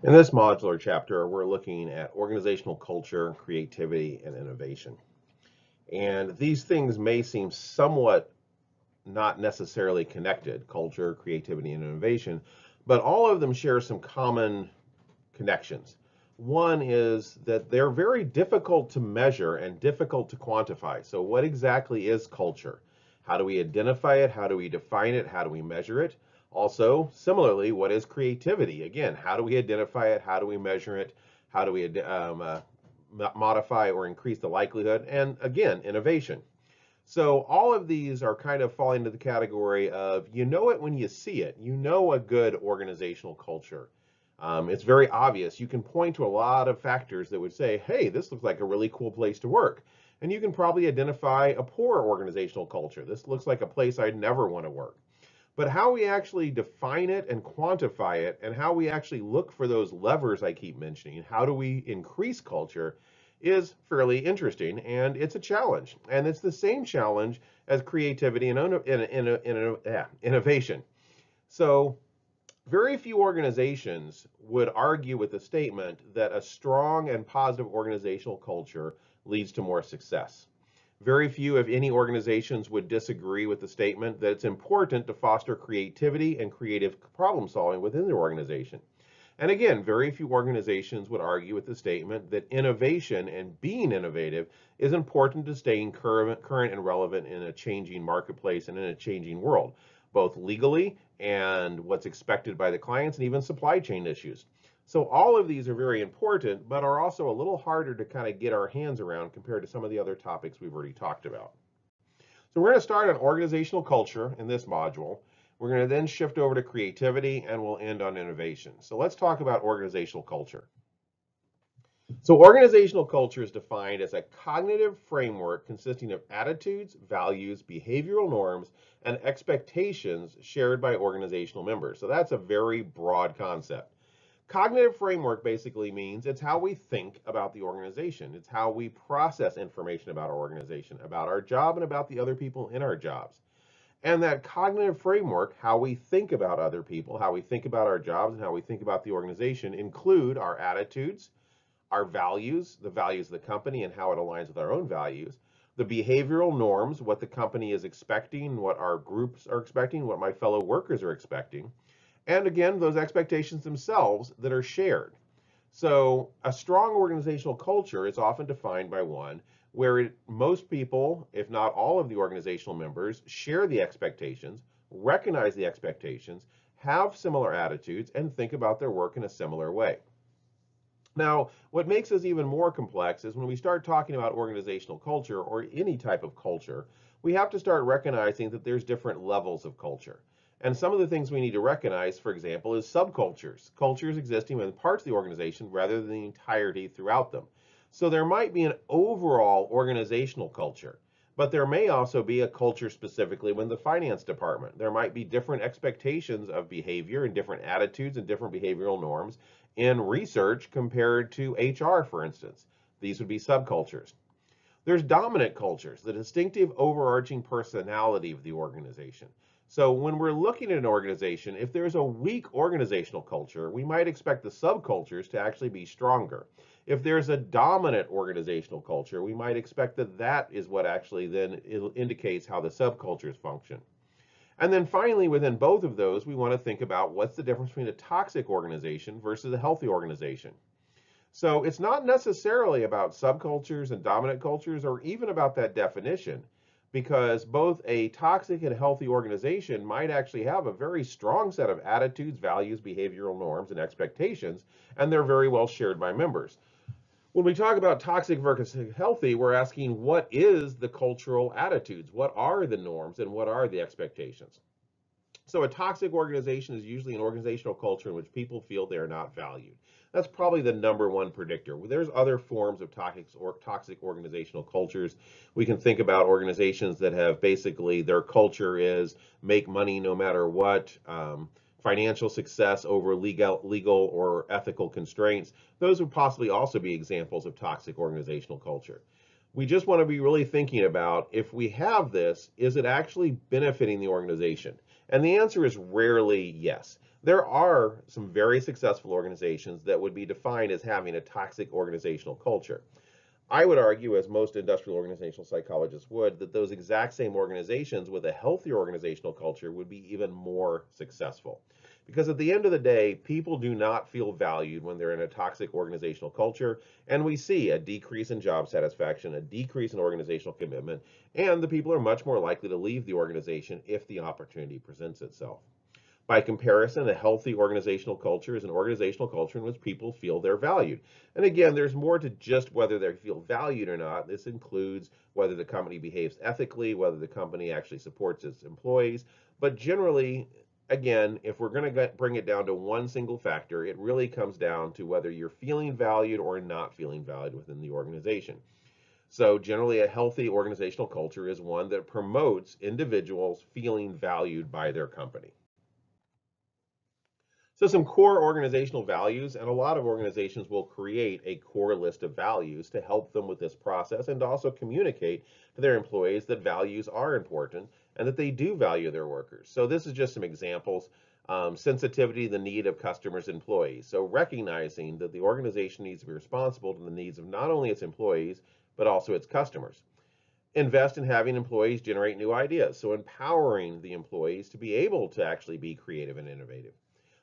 In this modular chapter, we're looking at organizational culture, creativity, and innovation. And these things may seem somewhat not necessarily connected, culture, creativity, and innovation, but all of them share some common connections. One is that they're very difficult to measure and difficult to quantify. So, what exactly is culture? How do we identify it? How do we define it? How do we measure it? Also, similarly, what is creativity? Again, how do we identify it? How do we measure it? How do we modify or increase the likelihood? And again, innovation. So all of these are kind of falling into the category of you know it when you see it. You know a good organizational culture. It's very obvious. You can point to a lot of factors that would say, hey, this looks like a really cool place to work. And you can probably identify a poor organizational culture. This looks like a place I'd never want to work. But how we actually define it and quantify it, and how we actually look for those levers I keep mentioning, how do we increase culture, is fairly interesting, and it's a challenge. And it's the same challenge as creativity and innovation. So very few organizations would argue with the statement that a strong and positive organizational culture leads to more success. Very few, if any, organizations would disagree with the statement that it's important to foster creativity and creative problem solving within their organization. And again, very few organizations would argue with the statement that innovation and being innovative is important to staying current and relevant in a changing marketplace and in a changing world, both legally and what's expected by the clients and even supply chain issues. So all of these are very important, but are also a little harder to kind of get our hands around compared to some of the other topics we've already talked about. So we're going to start on organizational culture in this module. We're going to then shift over to creativity, and we'll end on innovation. So let's talk about organizational culture. So organizational culture is defined as a cognitive framework consisting of attitudes, values, behavioral norms, and expectations shared by organizational members. So that's a very broad concept. Cognitive framework basically means it's how we think about the organization. It's how we process information about our organization, about our job, and about the other people in our jobs. And that cognitive framework, how we think about other people, how we think about our jobs, and how we think about the organization include our attitudes, our values, the values of the company and how it aligns with our own values, the behavioral norms, what the company is expecting, what our groups are expecting, what my fellow workers are expecting, and again, those expectations themselves that are shared. So a strong organizational culture is often defined by one where most people, if not all of the organizational members, share the expectations, recognize the expectations, have similar attitudes, and think about their work in a similar way. Now, what makes this even more complex is when we start talking about organizational culture or any type of culture, we have to start recognizing that there's different levels of culture. And some of the things we need to recognize, for example, is subcultures, cultures existing within parts of the organization rather than the entirety throughout them. So there might be an overall organizational culture, but there may also be a culture specifically within the finance department. There might be different expectations of behavior and different attitudes and different behavioral norms in research compared to HR, for instance. These would be subcultures. There's dominant cultures, the distinctive overarching personality of the organization. So when we're looking at an organization, if there's a weak organizational culture, we might expect the subcultures to actually be stronger. If there's a dominant organizational culture, we might expect that that is what actually then indicates how the subcultures function. And then finally, within both of those, we want to think about what's the difference between a toxic organization versus a healthy organization. So it's not necessarily about subcultures and dominant cultures or even about that definition, because both a toxic and healthy organization might actually have a very strong set of attitudes, values, behavioral norms, and expectations, and they're very well shared by members. When we talk about toxic versus healthy, we're asking what is the cultural attitudes? What are the norms and what are the expectations? So a toxic organization is usually an organizational culture in which people feel they are not valued. That's probably the number one predictor. There's other forms of toxic organizational cultures. We can think about organizations that have basically their culture is make money no matter what, financial success over legal or ethical constraints. Those would possibly also be examples of toxic organizational culture. We just want to be really thinking about if we have this, is it actually benefiting the organization? And the answer is rarely yes. There are some very successful organizations that would be defined as having a toxic organizational culture. I would argue, as most industrial organizational psychologists would, that those exact same organizations with a healthier organizational culture would be even more successful. Because at the end of the day, people do not feel valued when they're in a toxic organizational culture, and we see a decrease in job satisfaction, a decrease in organizational commitment, and the people are much more likely to leave the organization if the opportunity presents itself. By comparison, a healthy organizational culture is an organizational culture in which people feel they're valued. And again, there's more to just whether they feel valued or not. This includes whether the company behaves ethically, whether the company actually supports its employees. But generally, again, if we're going to bring it down to one single factor, it really comes down to whether you're feeling valued or not feeling valued within the organization. So generally, a healthy organizational culture is one that promotes individuals feeling valued by their company. So some core organizational values, and a lot of organizations will create a core list of values to help them with this process and to also communicate to their employees that values are important and that they do value their workers. So this is just some examples. Sensitivity, the need of customers and employees. So recognizing that the organization needs to be responsible to the needs of not only its employees, but also its customers. Invest in having employees generate new ideas. So empowering the employees to be able to actually be creative and innovative.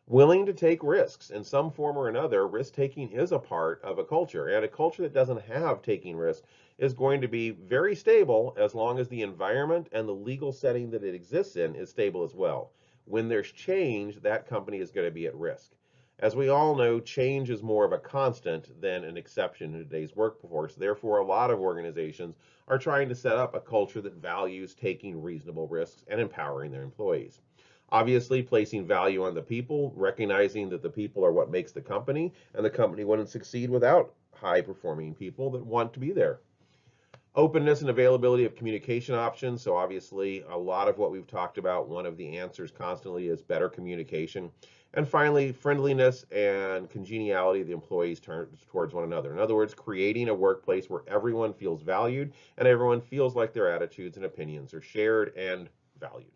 Willing to take risks in some form or another. Risk taking is a part of a culture, and a culture that doesn't have taking risks is going to be very stable as long as the environment and the legal setting that it exists in is stable as well. When there's change, that company is going to be at risk. As we all know, change is more of a constant than an exception in today's workforce. Therefore, a lot of organizations are trying to set up a culture that values taking reasonable risks and empowering their employees. Obviously, placing value on the people, recognizing that the people are what makes the company, and the company wouldn't succeed without high-performing people that want to be there. Openness and availability of communication options. So obviously, a lot of what we've talked about, one of the answers constantly is better communication. And finally, friendliness and congeniality of the employees towards one another. In other words, creating a workplace where everyone feels valued and everyone feels like their attitudes and opinions are shared and valued.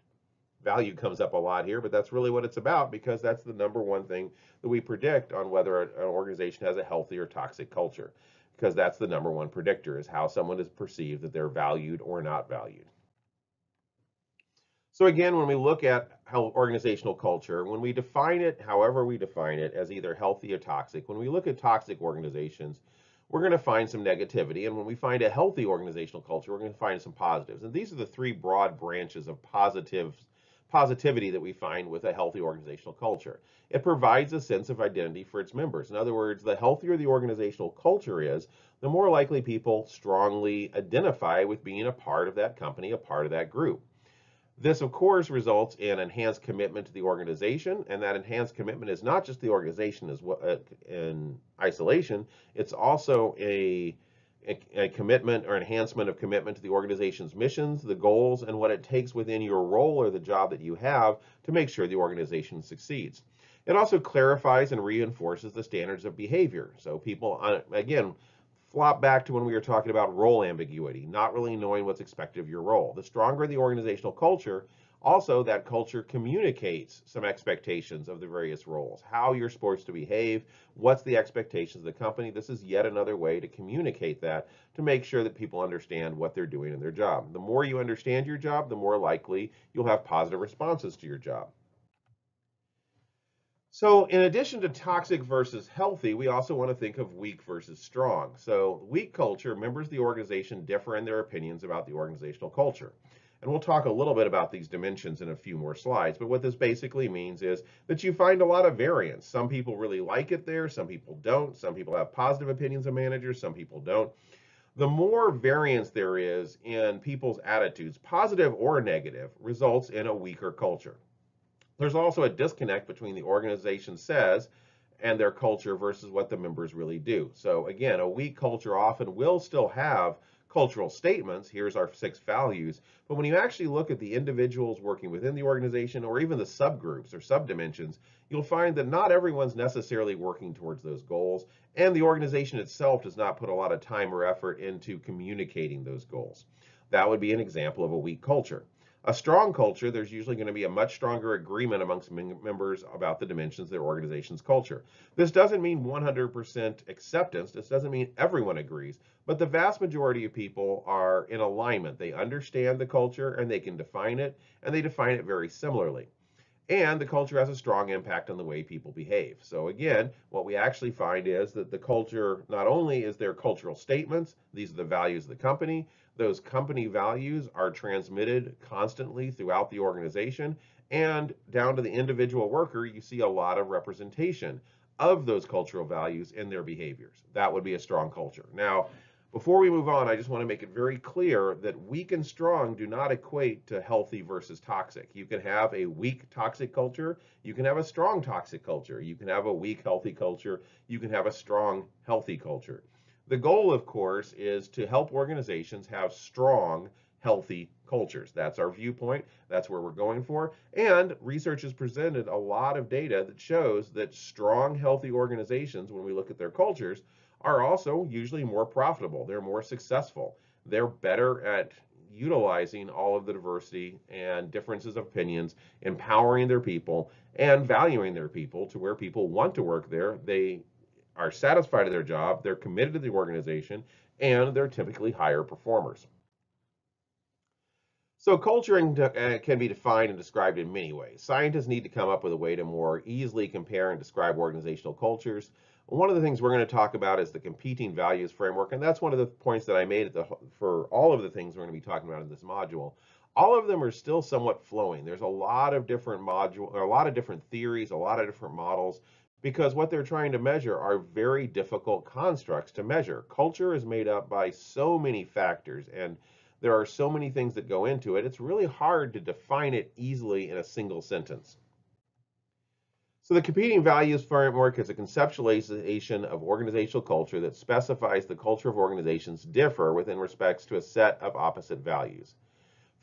Value comes up a lot here, but that's really what it's about, because that's the number one thing that we predict on whether an organization has a healthy or toxic culture, because that's the number one predictor, is how someone is perceived, that they're valued or not valued. So again, when we look at how organizational culture, when we define it, however we define it, as either healthy or toxic, when we look at toxic organizations, we're going to find some negativity. And when we find a healthy organizational culture, we're going to find some positives. And these are the three broad branches of positivity that we find with a healthy organizational culture. It provides a sense of identity for its members. In other words, the healthier the organizational culture is, the more likely people strongly identify with being a part of that company, a part of that group. This, of course, results in enhanced commitment to the organization, and that enhanced commitment is not just the organization as well, in isolation. It's also a commitment or enhancement of commitment to the organization's missions, the goals, and what it takes within your role or the job that you have to make sure the organization succeeds. It also clarifies and reinforces the standards of behavior. So people, again, flop back to when we were talking about role ambiguity, not really knowing what's expected of your role. The stronger the organizational culture, also that culture communicates some expectations of the various roles, how you're supposed to behave, what's the expectations of the company. This is yet another way to communicate that, to make sure that people understand what they're doing in their job. The more you understand your job, the more likely you'll have positive responses to your job. So in addition to toxic versus healthy, we also want to think of weak versus strong. So weak culture, members of the organization differ in their opinions about the organizational culture. And we'll talk a little bit about these dimensions in a few more slides. But what this basically means is that you find a lot of variance. Some people really like it there, some people don't. Some people have positive opinions of managers, some people don't. The more variance there is in people's attitudes, positive or negative, results in a weaker culture. There's also a disconnect between the organization says and their culture versus what the members really do. So again, a weak culture often will still have cultural statements. Here's our 6 values. But when you actually look at the individuals working within the organization, or even the subgroups or subdimensions, you'll find that not everyone's necessarily working towards those goals, and the organization itself does not put a lot of time or effort into communicating those goals. That would be an example of a weak culture. A strong culture, there's usually going to be a much stronger agreement amongst members about the dimensions of their organization's culture. This doesn't mean 100% acceptance. This doesn't mean everyone agrees, but the vast majority of people are in alignment. They understand the culture and they can define it, and they define it very similarly. And the culture has a strong impact on the way people behave. So again, what we actually find is that the culture not only is there cultural statements, these are the values of the company, those company values are transmitted constantly throughout the organization, and down to the individual worker, you see a lot of representation of those cultural values in their behaviors. That would be a strong culture. Now, before we move on, I just want to make it very clear that weak and strong do not equate to healthy versus toxic. You can have a weak toxic culture, you can have a strong toxic culture, you can have a weak healthy culture, you can have a strong healthy culture. The goal, of course, is to help organizations have strong healthy cultures. That's our viewpoint, that's where we're going for. And research has presented a lot of data that shows that strong healthy organizations, when we look at their cultures, are also usually more profitable. They're more successful. They're better at utilizing all of the diversity and differences of opinions, empowering their people, and valuing their people to where people want to work there. They are satisfied with their job, they're committed to the organization, and they're typically higher performers. So culture can be defined and described in many ways. Scientists need to come up with a way to more easily compare and describe organizational cultures. One of the things we're going to talk about is the competing values framework, and that's one of the points that I made for all of the things we're going to be talking about in this module. All of them are still somewhat flowing. There's a lot of different a lot of different theories, a lot of different models, because what they're trying to measure are very difficult constructs to measure. Culture is made up by so many factors, and there are so many things that go into it, it's really hard to define it easily in a single sentence. So the competing values framework is a conceptualization of organizational culture that specifies the culture of organizations differ within respects to a set of opposite values.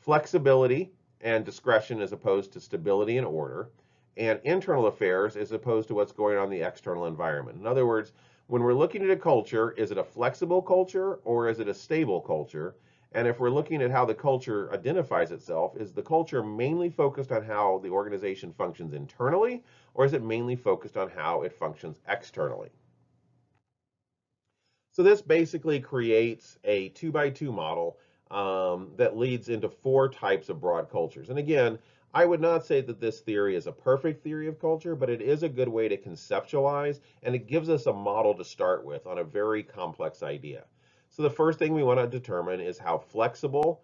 Flexibility and discretion as opposed to stability and order, and internal affairs as opposed to what's going on in the external environment. In other words, when we're looking at a culture, is it a flexible culture or is it a stable culture? And if we're looking at how the culture identifies itself, is the culture mainly focused on how the organization functions internally, or is it mainly focused on how it functions externally? So this basically creates a 2x2 model that leads into 4 types of broad cultures. And again, I would not say that this theory is a perfect theory of culture, but it is a good way to conceptualize, and it gives us a model to start with on a very complex idea. So the first thing we want to determine is how flexible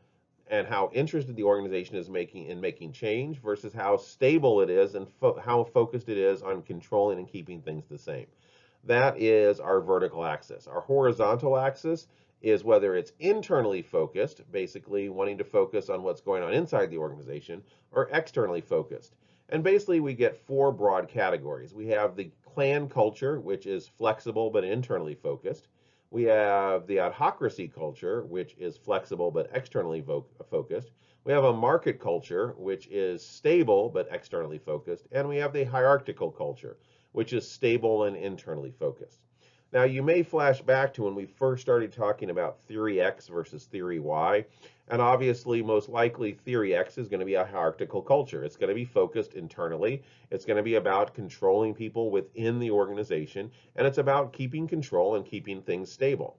and how interested the organization is making change versus how stable it is and how focused it is on controlling and keeping things the same. That is our vertical axis. Our horizontal axis is whether it's internally focused, basically wanting to focus on what's going on inside the organization, or externally focused. And basically we get 4 broad categories. We have the clan culture, which is flexible but internally focused. We have the autocracy culture, which is flexible but externally focused. We have a market culture, which is stable but externally focused. And we have the hierarchical culture, which is stable and internally focused. Now, you may flash back to when we first started talking about theory X versus theory Y, and obviously, most likely, theory X is going to be a hierarchical culture. It's going to be focused internally. It's going to be about controlling people within the organization, and it's about keeping control and keeping things stable.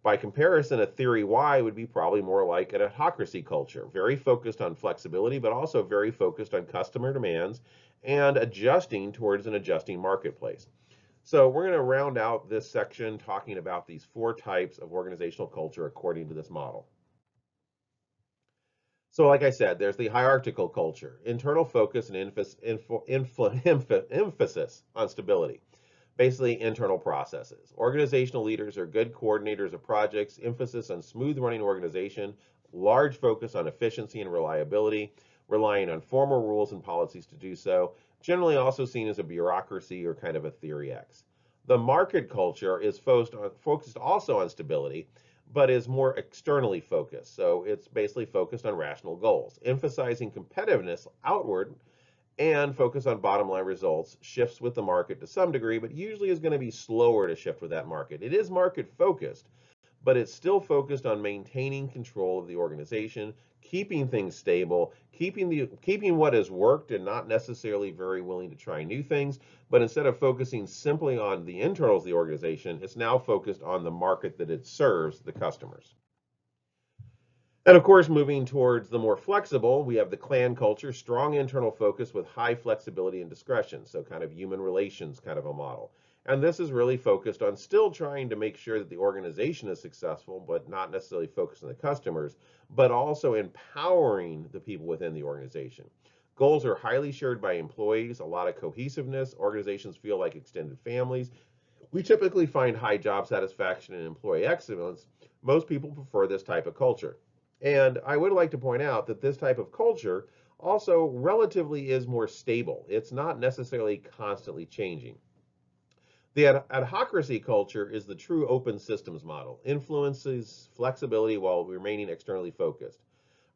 By comparison, a theory Y would be probably more like an autocracy culture, very focused on flexibility, but also very focused on customer demands and adjusting towards an adjusting marketplace. So we're going to round out this section talking about these 4 types of organizational culture according to this model. So like I said, there's the hierarchical culture, internal focus and emphasis on stability, basically internal processes. Organizational leaders are good coordinators of projects, emphasis on smooth running organization, large focus on efficiency and reliability, relying on formal rules and policies to do so, generally also seen as a bureaucracy or kind of a theory X. The market culture is focused also on stability, but is more externally focused. So it's basically focused on rational goals, emphasizing competitiveness outward and focus on bottom line results, shifts with the market to some degree, but usually is going to be slower to shift with that market. It is market focused, but it's still focused on maintaining control of the organization, keeping things stable, keeping what has worked and not necessarily very willing to try new things. But instead of focusing simply on the internals of the organization, it's now focused on the market that it serves, the customers. And of course, moving towards the more flexible, we have the clan culture, strong internal focus with high flexibility and discretion. So kind of human relations kind of a model. And this is really focused on still trying to make sure that the organization is successful, but not necessarily focused on the customers, but also empowering the people within the organization. Goals are highly shared by employees, a lot of cohesiveness. Organizations feel like extended families. We typically find high job satisfaction and employee excellence. Most people prefer this type of culture. And I would like to point out that this type of culture also relatively is more stable. It's not necessarily constantly changing. The adhocracy culture is the true open systems model, influences flexibility while remaining externally focused.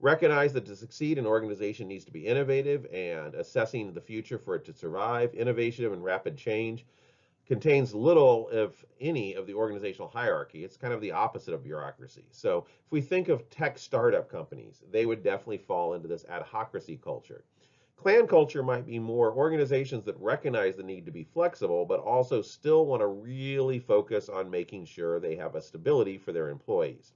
Recognize that to succeed, an organization needs to be innovative and assessing the future for it to survive. Innovation and rapid change contains little, if any, of the organizational hierarchy. It's kind of the opposite of bureaucracy. So if we think of tech startup companies, they would definitely fall into this adhocracy culture. Clan culture might be more organizations that recognize the need to be flexible, but also still want to really focus on making sure they have a stability for their employees.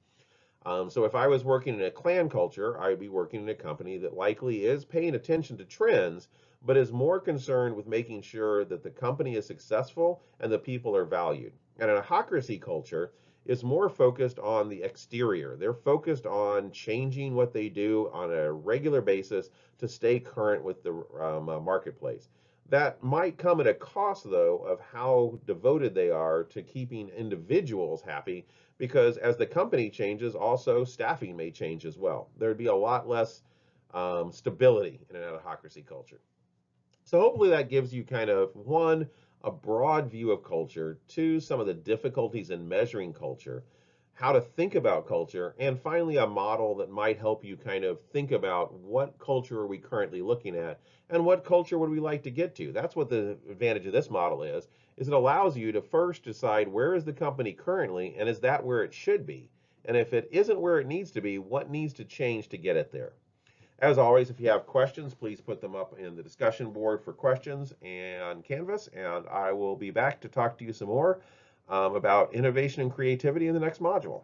So if I was working in a clan culture, I would be working in a company that likely is paying attention to trends, but is more concerned with making sure that the company is successful and the people are valued. And an adhocracy culture is more focused on the exterior. They're focused on changing what they do on a regular basis to stay current with the marketplace. That might come at a cost, though, of how devoted they are to keeping individuals happy, because as the company changes, also staffing may change as well. There'd be a lot less stability in an adhocracy culture. So hopefully that gives you kind of, one, a broad view of culture, two, some of the difficulties in measuring culture, how to think about culture, and finally a model that might help you kind of think about what culture are we currently looking at and what culture would we like to get to. That's what the advantage of this model is it allows you to first decide where is the company currently and is that where it should be? And if it isn't where it needs to be, what needs to change to get it there? As always, if you have questions, please put them up in the discussion board for questions and Canvas, and I will be back to talk to you some more about innovation and creativity in the next module.